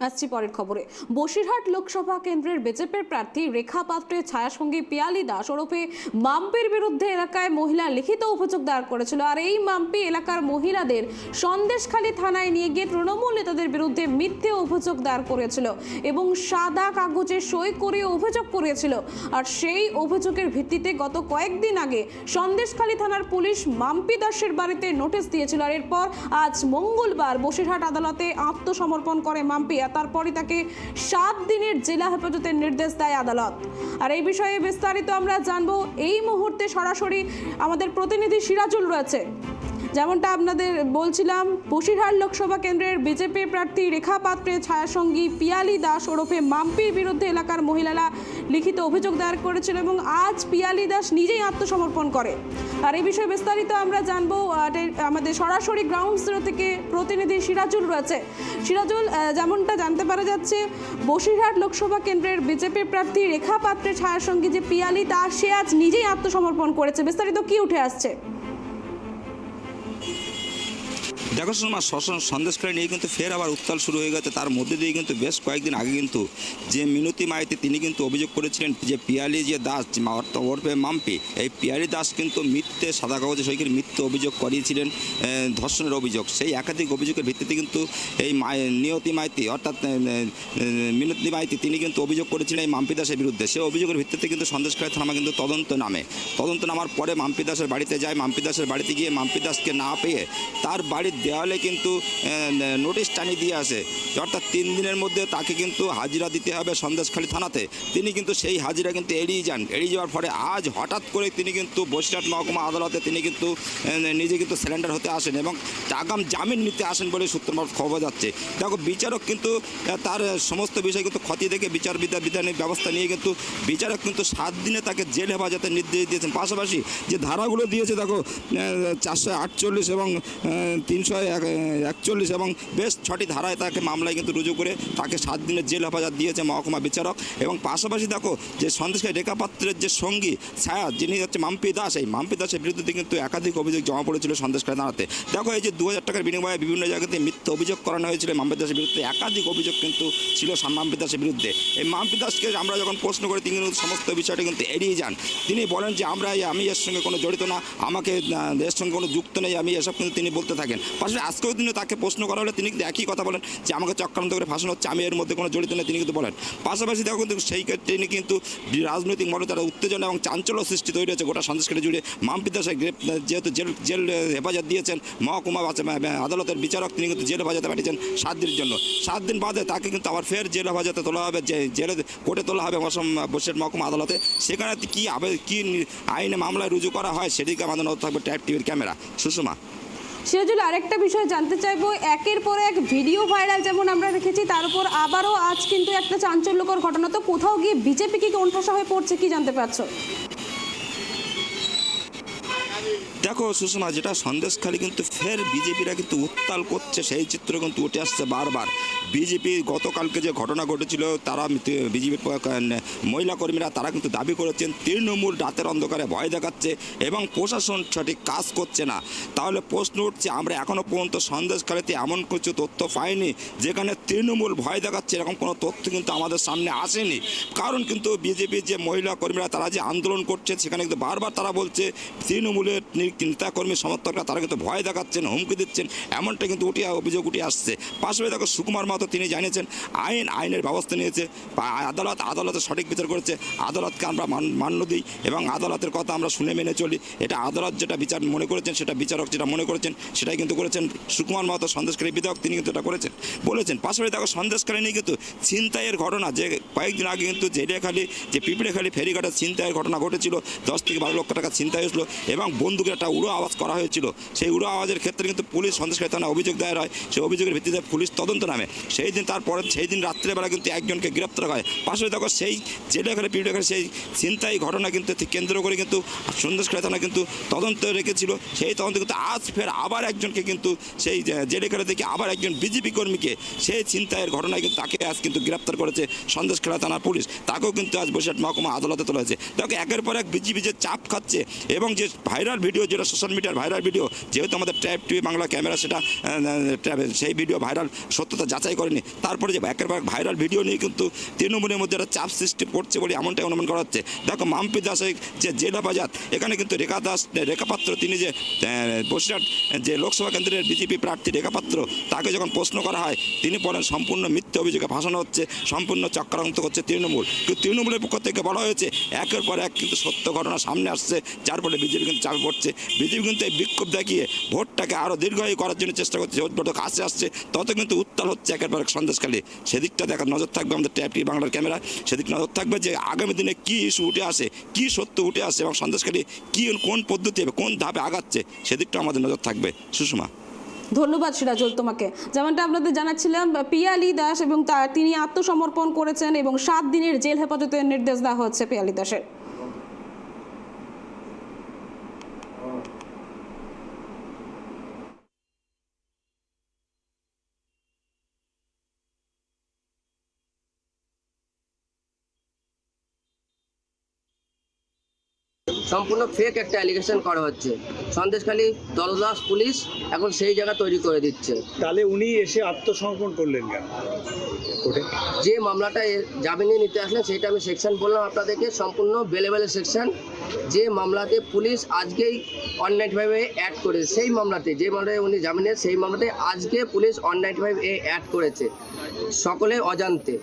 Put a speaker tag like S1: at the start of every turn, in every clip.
S1: আসছি পরের খবরে। বসিরহাট লোকসভা কেন্দ্রের বিজেপির প্রার্থী রেখা পাত্রের ছায়াসঙ্গী পিয়ালি দাস ওরফে মাম্পির বিরুদ্ধে এলাকায় মহিলা লিখিত অভিযোগ দায়ের করেছিল। আর এই মাম্পি এলাকার মহিলাদের সন্দেশখালী থানায় নিয়ে গিয়ে তৃণমূল নেতাদের বিরুদ্ধে মিথ্যে অভিযোগ দায়ের করেছিল এবং সাদা কাগজে সই করে অভিযোগ করেছিল। আর সেই অভিযোগের ভিত্তিতে গত কয়েকদিন আগে সন্দেশখালী থানার পুলিশ মাম্পি দাসের বাড়িতে নোটিশ দিয়েছিল। আর এরপর আজ মঙ্গলবার বসিরহাট আদালতে আত্মসমর্পণ করে মাম্পি। তারপরে তাকে 7 দিনের জেলা হেফাজতের নির্দেশ দেয় আদালত। আর এই বিষয়ে বিস্তারিত আমরা জানবো এই মুহূর্তে সরাসরি আমাদের প্রতিনিধি সিরাজুল রয়েছে। যেমনটা আপনাদের বলছিলাম, বসিরহাট লোকসভা কেন্দ্রের বিজেপি প্রার্থী রেখা পাত্রের ছায়াসঙ্গী পিয়ালি দাস ওরফে মাম্পির বিরুদ্ধে এলাকার মহিলারা লিখিত অভিযোগ দায়ের করেছিল এবং আজ পিয়ালি দাস নিজেই আত্মসমর্পণ করে। আর এই বিষয়ে বিস্তারিত আমরা জানবো আমাদের সরাসরি গ্রাউন্ড জিরো থেকে প্রতিনিধি সিরাজুল রয়েছে। সিরাজুল, যেমনটা জানতে পারা যাচ্ছে, বসিরহাট লোকসভা কেন্দ্রের বিজেপি প্রার্থী রেখা পাত্রের ছায়াসঙ্গী যে পিয়ালি দাস, সে আজ নিজেই আত্মসমর্পণ করেছে। বিস্তারিত কি উঠে আসছে?
S2: দেখো শোনা, সন্দেশখালী নিয়ে কিন্তু ফের আবার উত্তাল শুরু হয়ে গেছে। তার মধ্যে দিয়ে কিন্তু বেশ কয়েকদিন আগে কিন্তু যে মিনতি মাইতি তিনি কিন্তু অভিযোগ করেছিলেন যে পিয়ালি যে দাস ওরফে মাম্পি, এই পিয়ালি দাস কিন্তু মিথ্যে সাদা কাগজে সই করে মিথ্যে অভিযোগ করিয়েছিলেন, ধর্ষণের অভিযোগ। সেই একাধিক অভিযোগের ভিত্তিতে কিন্তু এই নিয়তি মাইতি অর্থাৎ মিনতি মাইতি তিনি কিন্তু অভিযোগ করেছিলেন এই মাম্পি দাসের বিরুদ্ধে। সেই অভিযোগের ভিত্তিতে কিন্তু সন্দেশখালী থানা কিন্তু তদন্ত নামার পরে মাম্পি দাসের বাড়িতে যায়। মাম্পি দাসের বাড়িতে গিয়ে মাম্পি দাসকে না পেয়ে তার বাড়ির দেওয়ালে কিন্তু নোটিশ টানিয়ে দিয়ে আসে, অর্থাৎ 3 দিনের মধ্যে তাকে কিন্তু হাজিরা দিতে হবে সন্দেশখালী থানাতে। তিনি কিন্তু সেই হাজিরা কিন্তু এড়িয়ে যাওয়ার ফলে আজ হঠাৎ করে তিনি কিন্তু বসিরহাট মহকুমা আদালতে তিনি কিন্তু নিজে কিন্তু সিলিন্ডার হতে আসেন এবং আগাম জামিন নিতে আসেন বলে সূত্রমারফত খবর যাচ্ছে। দেখো, বিচারক কিন্তু তার সমস্ত বিষয় কিন্তু খতিয়ে দেখে বিধানিক ব্যবস্থা নিয়ে কিন্তু বিচারক কিন্তু 7 দিনে তাকে জেল হেফাজতের নির্দেশ দিয়েছেন। পাশাপাশি যে ধারাগুলো দিয়েছে, দেখো 448 এবং 341 এবং বেশ 6টি ধারায় তাকে মামলায় কিন্তু রুজু করে তাকে 7 দিনের জেল হেফাজত দিয়েছে মহকুমা বিচারক। এবং পাশাপাশি দেখো যে সন্দেশখালী রেখা পাত্রের যে সঙ্গী ছায়া, যিনি হচ্ছে মাম্পি দাস, এই মাম্পি দাসের বিরুদ্ধে কিন্তু একাধিক অভিযোগ জমা পড়েছিল সন্দেশখালী থানাতে। দেখো, এই যে 2000 টাকার বিনিময়ে বিভিন্ন জায়গাতে মিথ্যে অভিযোগ করানো হয়েছিল মাম্পি দাসের বিরুদ্ধে, একাধিক অভিযোগ কিন্তু ছিল মাম্পি দাসের বিরুদ্ধে। এই মাম্পি দাসকে আমরা যখন প্রশ্ন করি, তিনি কিন্তু সমস্ত বিষয়টি কিন্তু এড়িয়ে যান। তিনি বলেন যে আমি এর সঙ্গে কোনো জড়িত না, আমাকে এর সঙ্গে কোনো যুক্ত নেই, আমি এসব কিন্তু তিনি বলতে থাকেন। পাশাপাশি আজকেও তিনি তাকে প্রশ্ন করা হলে তিনি কিন্তু একই কথা বলেন যে আমাকে চক্রান্ত করে ফাঁসানো হচ্ছে, আমি এর মধ্যে কোনো জড়িত নেই, তিনি কিন্তু বলেন। পাশাপাশি দেখো কিন্তু সেই ক্ষেত্রে তিনি কিন্তু রাজনৈতিক মহলে তারা উত্তেজনা এবং চাঞ্চল্য সৃষ্টি তৈরি হয়েছে গোটা সন্দেশখালী জুড়ে। মাম্পি দাসের যেহেতু জেল হেফাজত দিয়েছেন মহকুমা আদালতের বিচারক, তিনি কিন্তু জেল হেফাজতে পাঠিয়েছেন 7 দিনের জন্য। 7 দিন বাদে তাকে কিন্তু আবার ফের জেল হেফাজতে তোলা হবে, জেলে কোর্টে তোলা হবে বসিরহাট মহকুমা আদালতে। সেখানে কি আইনে মামলায় রুজু করা হয় সেদিকে আমাদের নজর থাকবে ট্যাব টিভির ক্যামেরা। সুষমা।
S1: সিরাজুল, আরেকটা বিষয় জানতে চাইবো, একের পর এক ভিডিও ভাইরাল যেমন আমরা দেখেছি, তার উপর আবারও আজ কিন্তু একটা চাঞ্চল্যকর ঘটনা। তো কোথাও গিয়ে বিজেপি কি কোণঠাসা হয়ে পড়ছে, কি জানতে পারছো?
S2: দেখো সুষমা, যেটা সন্দেশখালী কিন্তু ফের বিজেপিরা কিন্তু উত্তাল করছে, সেই চিত্র কিন্তু উঠে আসছে বারবার। বিজেপি গতকালকে যে ঘটনা ঘটেছিল, তারা বিজেপির মহিলা কর্মীরা তারা কিন্তু দাবি করেছেন তৃণমূল রাতের অন্ধকারে ভয় দেখাচ্ছে এবং প্রশাসন সঠিক কাজ করছে না। তাহলে প্রশ্ন উঠছে, আমরা এখনও পর্যন্ত সন্দেশখালীতে এমন কিছু তথ্য পাইনি যেখানে তৃণমূল ভয় দেখাচ্ছে, এরকম কোনো তথ্য কিন্তু আমাদের সামনে আসেনি। কারণ কিন্তু বিজেপির যে মহিলা কর্মীরা তারা যে আন্দোলন করছে, সেখানে কিন্তু বারবার তারা বলছে তৃণমূলের নেতাকর্মী সমর্থকরা তারা কিন্তু ভয় দেখাচ্ছেন, হুমকি দিচ্ছেন, এমনটা কিন্তু অভিযোগ উঠে আসছে। পাশাপাশি দেখো, সুকুমার মাহাতো তিনি জানিয়েছেন আইনের ব্যবস্থা নিয়েছে, আদালতে সঠিক বিচার করেছে, আদালতকে আমরা মান্য দিই এবং আদালতের কথা আমরা শুনে মেনে চলি। এটা আদালত যেটা বিচার মনে করেছেন, সেটা বিচারক যেটা মনে করেছেন সেটাই কিন্তু করেছেন। সুকুমার মাহাতো সন্দেশখালী বিধায়ক, তিনি কিন্তু এটা বলেছেন। পাশাপাশি দেখো, সন্দেশখালী নিয়ে কিন্তু ছিনতাইয়ের ঘটনা, যে কয়েকদিন আগে কিন্তু পিঁপড়েখালি ফেরিঘাটের ছিনতাইয়ের ঘটনা ঘটেছিল, 10 থেকে 12 লক্ষ টাকা ছিনতাই হয়েছিল এবং বন্দুকের একটা উড়ো আওয়াজ করা হয়েছিল। সেই উড়ো আওয়াজের ক্ষেত্রে কিন্তু পুলিশ সন্দেশখালী থানায় অভিযোগ দায়ের হয়, সেই অভিযোগের ভিত্তিতে পুলিশ তদন্ত নামে। সেই দিন রাত্রেবেলা কিন্তু একজনকে গ্রেপ্তার হয়। পাশাপাশি দেখো, সেই পিঁপড়েখালি সেই ছিনতাই ঘটনা কিন্তু কেন্দ্র করে কিন্তু সন্দেশখালী থানা কিন্তু তদন্ত রেখেছিল। সেই তদন্ত কিন্তু আজ ফের আবার একজনকে কিন্তু সেই জেলেখালি থেকে আবার একজন বিজেপি কর্মীকে সেই ছিনতাইয়ের ঘটনায় কিন্তু তাকে আজ কিন্তু গ্রেপ্তার করেছে সন্দেশখালী থানার পুলিশ। তাকেও কিন্তু আজ বসিরহাট মহকুমা আদালতে তোলা হয়েছে। দেখো, একের পর এক বিজেপি যে চাপ খাচ্ছে এবং যে ভাইরাল ভিডিও, যেটা সোশ্যাল মিডিয়ার ভাইরাল ভিডিও, যেহেতু আমাদের ট্যাব টিভি বাংলা ক্যামেরা সেটা সেই ভিডিও ভাইরাল সত্যতা যাচাই যাচাই করেনি, তারপরে যে একের পর এক ভাইরাল ভিডিও নিয়ে কিন্তু তৃণমূলের মধ্যে একটা চাপ সৃষ্টি করছে বলে এমনটাই অনুমান করা হচ্ছে। দেখো মাম্পি দাসের যে জেলা বাজার, এখানে কিন্তু রেখা পাত্র তিনি যে বসিরহাট যে লোকসভা কেন্দ্রের বিজেপি প্রার্থী রেখা পাত্র, তাকে যখন প্রশ্ন করা হয় তিনি বলেন সম্পূর্ণ মিথ্যে অভিযোগে ভাসানো হচ্ছে, সম্পূর্ণ চক্রান্ত করছে তৃণমূল। কিন্তু তৃণমূলের পক্ষ থেকে বলা হয়েছে একের পর এক কিন্তু সত্য ঘটনা সামনে আসছে, যার ফলে বিজেপি কিন্তু চাপে পড়ছে। বিজেপি কিন্তু এই বিক্ষোভ দেখিয়ে ভোটটাকে আরও দীর্ঘায়ু করার জন্য চেষ্টা করছে, ভোট কাছে আসছে তত কিন্তু উত্তাল হচ্ছে একের পর এক সন্দেশখালী। সেদিকটা দেখার নজর থাকবে আমাদের ট্যাপটি বাংলার ক্যামেরা, সেদিক নজর থাকবে যে আগামী দিনে কী ইস্যু উঠে আসে, কী সত্য উঠে আসে এবং সন্দেশখালী কী কোন পদ্ধতি হবে, কোন ধাপে আগাচ্ছে, সেদিকটা আমাদের নজর থাকবে। সুষমা,
S1: ধন্যবাদ সিরাজুল তোমাকে। যেমনটা আপনাদের জানাচ্ছিলাম, পিয়ালি দাস এবং তিনি আত্মসমর্পণ করেছেন এবং 7 দিনের জেল হেফাজতের নির্দেশ দেওয়া হচ্ছে পিয়ালি দাসের।
S3: সম্পূর্ণ ফেক একটা অ্যালিগেশন করা হচ্ছে। সন্দেশখালী দলদাস পুলিশ এখন সেই জায়গা তৈরি করে দিচ্ছে।
S4: তাহলে উনি এসে আত্মসমর্পণ করলেন কেন কোর্টে?
S3: যে মামলাটা জামিনে নিতে আসলেন সেটা আমি সেকশন বললাম আপনাদেরকে, সম্পূর্ণ বেলেবেলে সেকশন। যে মামলাতে পুলিশ আজকেই অনলাইনভাবে অ্যাড করেছে, সেই মামলাতে যে মামলায় উনি জামিনে, সেই মামলাতে আজকে পুলিশ অনলাইনভাবে অ্যাড করেছে, সকলে অজান্তে।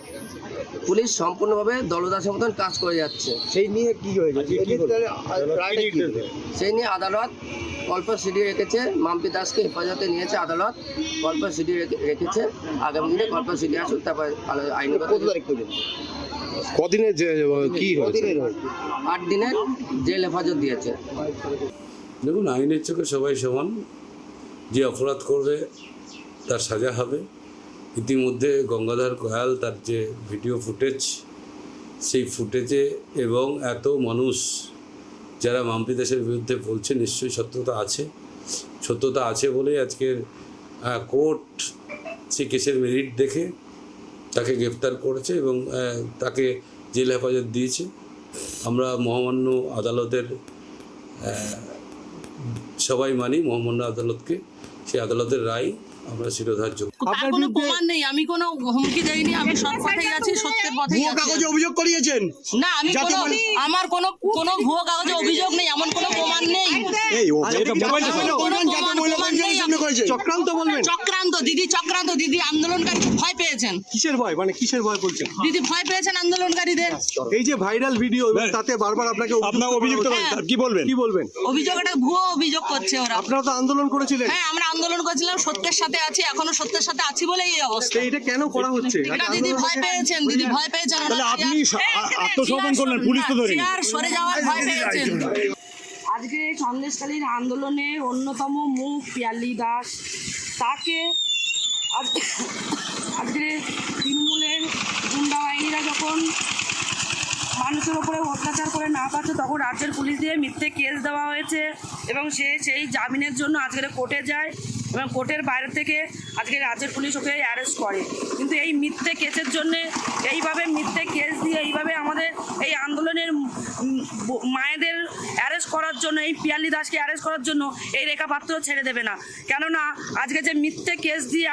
S3: পুলিশ সম্পূর্ণভাবে দলদাসের মতন কাজ করে যাচ্ছে।
S4: সেই নিয়ে কি হয়েছে?
S3: সেই নিয়ে আদালত অল্প সিডি রেখেছে, মাম্পি দাসকে হেফাজতে নিয়েছে আদালত, অল্প সিডি রেখেছে। আগামী দিনে অল্প সিডি আসুক, তারপর আইনগত
S4: কদিনের কি
S3: 8 দিনের জেল হেফাজত দিয়েছে।
S5: দেখুন, আইনের চোখে সবাই সমান, যে অপরাধ করবে তার সাজা হবে। ইতিমধ্যে গঙ্গাধর কয়াল তার যে ভিডিও ফুটেজ, সেই ফুটেজে এবং এত মানুষ যারা মাম্পি দাসের বিরুদ্ধে বলছে, নিশ্চয়ই সত্যতা আছে বলেই আজকের কোর্ট সেই কেসের মেরিট দেখে তাকে গ্রেপ্তার করেছে এবং তাকে জেল হেফাজত দিয়েছে। আমরা মহামান্য আদালতের সবাই মানি মহামান্য আদালতকে, সেই আদালতের রায় আমরা শিরোধার্য।
S6: তার কোনো প্রমাণ নেই, আমি কোনো হুমকি দেইনি, আমি সৎ পথেই আছি, সত্যের পথেই আছি।
S4: কাগজে অভিযোগ করিয়েছেন?
S6: না, আমি আমার কোনো ভুয়ো কাগজে অভিযোগ নেই, এমন কোনো প্রমাণ নেই।
S4: চক্রান্ত বলবেন?
S6: চক্রান্ত দিদি আন্দোলনকারী ভয় পেয়েছেন।
S4: কিসের ভয়? মানে কিসের ভয় বলছেন?
S6: দিদি ভয় পেয়েছেন আন্দোলনকারীদের।
S4: এই যে ভাইরাল ভিডিও, তাতে বারবার আপনাকে অভিযুক্ত করেন, কি বলবেন?
S6: অভিযোগ, একটা ভুয়ো অভিযোগ করছে ওরা।
S4: আপনারা তো আন্দোলন করেছিলেন।
S6: হ্যাঁ, আমরা আন্দোলন করেছিলাম, সত্যের সাথে আছি, এখনো সত্যের সাথে আছি বলেই এই অবস্থা।
S4: এটা কেন করা হচ্ছে?
S6: দিদি ভয় পেয়েছেন,
S4: তাহলে আপনি আত্মসমর্পণ করলেন, পুলিশ তো ধরেনি।
S6: সরে যাওয়ার ভয় পেয়েছেন।
S7: আজকে সন্দেশখালীর আন্দোলনের অন্যতম মুখ পিয়ালি দাস, তাকে আজকে তৃণমূলের গুন্ডা বাহিনীরা যখন মানুষের ওপরে অত্যাচার করে না পাচ্ছে, তখন রাজ্যের পুলিশ দিয়ে মিথ্যে কেস দেওয়া হয়েছে এবং সে সেই জামিনের জন্য আজকের কোর্টে যায় এবং কোর্টের বাইরে থেকে আজকে রাজ্যের পুলিশ ওকে অ্যারেস্ট করে। কিন্তু এই মিথ্যে কেসের জন্যে, এইভাবে মিথ্যে কেস দিয়ে এইভাবে আমাদের এই আন্দোলনের মায়েদের অ্যারেস্ট করার জন্য, এই পিয়ালি দাসকে অ্যারেস্ট করার জন্য এই রেখা পাত্র ছেড়ে দেবে না। কেননা আজকে যে মিথ্যে কেস দিয়ে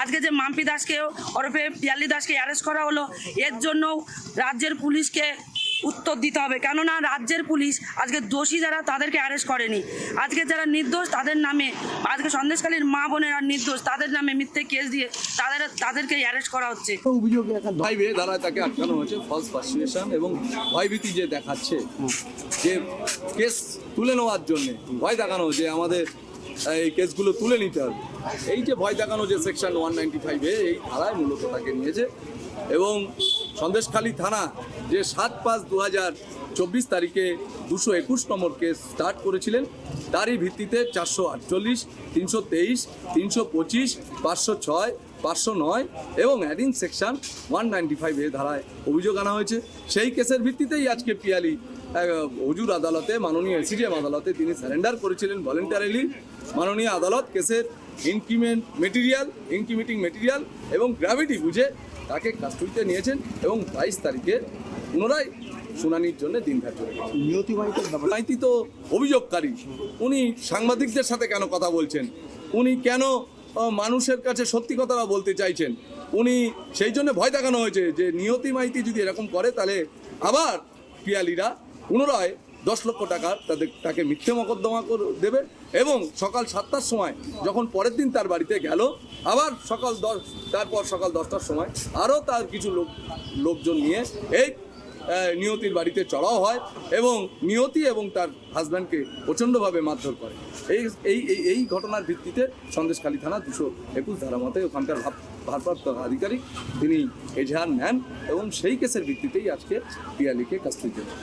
S7: আজকে যে মাম্পি দাসকে ওরফে পিয়ালি দাসকে অ্যারেস্ট করা হলো, এর জন্য রাজ্যের পুলিশকে উত্তর দিতে হবে। কেননা রাজ্যের পুলিশ আজকে দোষী যারা তাদেরকে অ্যারেস্ট করেনি, আজকে যারা নির্দোষ তাদের নামে, আজকে সন্দেশখালীর মা বোনেরা নির্দোষ, তাদের নামে মিথ্যে কেস দিয়ে তাদেরকে অ্যারেস্ট করা হচ্ছে।
S8: ভাইবে দ্বারা তাকে আটকানো হয়েছে, ফলস পারসুয়েশন এবং ভয়ভীতি যে দেখাচ্ছে, যে কেস তুলে নেওয়ার জন্যে ভয় দেখানো, যে আমাদের এই কেসগুলো তুলে নিতে হবে, এই যে ভয় দেখানো যে সেকশন 195 এই ধারায় মূলত তাকে নিয়েছে। এবং সন্দেশখালী থানা যে 7/5/2024 তারিখে 221 নম্বর কেস স্টার্ট করেছিলেন, তারই ভিত্তিতে 448, 323, 325, 506, 509 এবং অ্যাডিং সেকশন 195 ধারায় অভিযোগ আনা হয়েছে। সেই কেসের ভিত্তিতেই আজকে পিয়ালি হুজুর আদালতে, মাননীয় এসিডিএম আদালতে তিনি সারেন্ডার করেছিলেন ভলেন্টারিলি। মাননীয় আদালত কেসের ইনক্রিমিটিং মেটেরিয়াল এবং গ্র্যাভিটি বুঝে তাকে কাস্টডিতে নিয়েছেন এবং 22 তারিখে পুনরায় শুনানির জন্য দিন ধার্য করেছেন। মাইতি তো অভিযোগকারী, উনি সাংবাদিকদের সাথে কেন কথা বলছেন, উনি কেন মানুষের কাছে সত্যি কথাটা বলতে চাইছেন। উনি সেই জন্য ভয় দেখানো হয়েছে যে নিয়তি মাইতি যদি এরকম করে তাহলে আবার পিয়ালিরা পুনরায় 10 লক্ষ টাকা তাকে মিথ্যে মকদ্দমা দেবে এবং সকাল 7টার সময় যখন পরের দিন তার বাড়িতে গেল আবার তারপর সকাল 10টার সময় আরও তার কিছু লোকজন নিয়ে এই নিয়তির বাড়িতে চড়াও হয় এবং নিয়তি এবং তার হাজব্যান্ডকে প্রচণ্ডভাবে মারধর করে। এই ঘটনার ভিত্তিতে সন্দেশখালী থানা 221 ধারা মতে ওখানকার ভারপ্রাপ্ত আধিকারিক তিনি এজাহার নেন এবং সেই কেসের ভিত্তিতেই আজকে পিয়ালিকে কাস্টডিতে নেন।